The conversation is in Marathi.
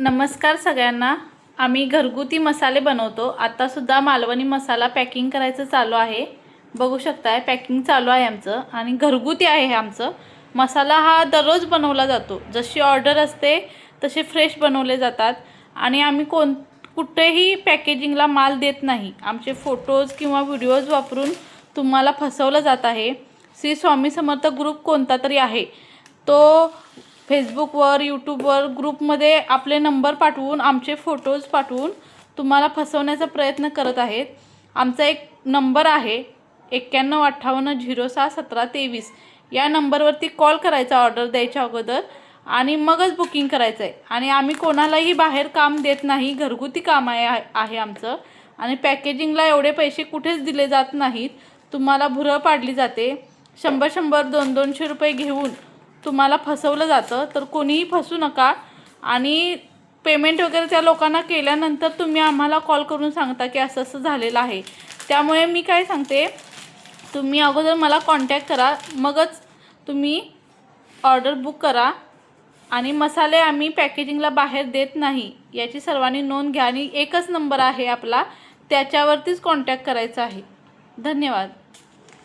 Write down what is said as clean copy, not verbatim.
नमस्कार सगळ्यांना। आम्ही घरगुती मसाले बनवतो। आता सुद्धा मालवणी मसाला पॅकिंग करायचं चालू आहे। बघू शकताय पॅकिंग चालू आहे आमचं आणि घरगुती आहे हे आमचं। मसाला हा दररोज बनवला जातो। जशी ऑर्डर असते तसे फ्रेश बनवले जातात आणि आम्ही कुठेही पॅकेजिंगला माल देत नाही। आमचे फोटोज किंवा व्हिडिओज वापरून तुम्हाला फसवलं जात आहे। श्री स्वामी समर्थ ग्रुप कोणता तरी आहे तो फेसबुकवर यूट्यूबवर ग्रुपमध्ये आपले नंबर पाठवून आमचे फोटोज पाठवून तुम्हाला फसवण्याचा प्रयत्न करत आहेत। आमचा एक नंबर आहे 9158061723। या नंबरवरती कॉल करायचा ऑर्डर द्यायच्या अगोदर आणि मगच बुकिंग करायचं आहे। आणि आम्ही कोणालाही बाहेर काम देत नाही, घरगुती काम आहे आमचं। आणि पॅकेजिंगला एवढे पैसे कुठेच दिले जात नाहीत। तुम्हाला भुरळ पाडली जाते। 100-100 200-200 रुपये घेऊन तुम्हाला फसवलं जातं। तर कोणीही फसू नका। आणि पेमेंट वगैरे त्या लोकांना केल्यानंतर तुम्ही आम्हाला कॉल करून सांगता की असं असं झालेलं आहे। त्यामुळे मी काय सांगते, तुम्ही अगोदर मला कॉन्टॅक्ट करा, मगच तुम्ही ऑर्डर बुक करा। आणि मसाले आम्ही पॅकेजिंगला बाहेर देत नाही याची सर्वांनी नोंद घ्या। आणि एकच नंबर आहे आपला, त्याच्यावरतीच कॉन्टॅक्ट करायचा आहे। धन्यवाद।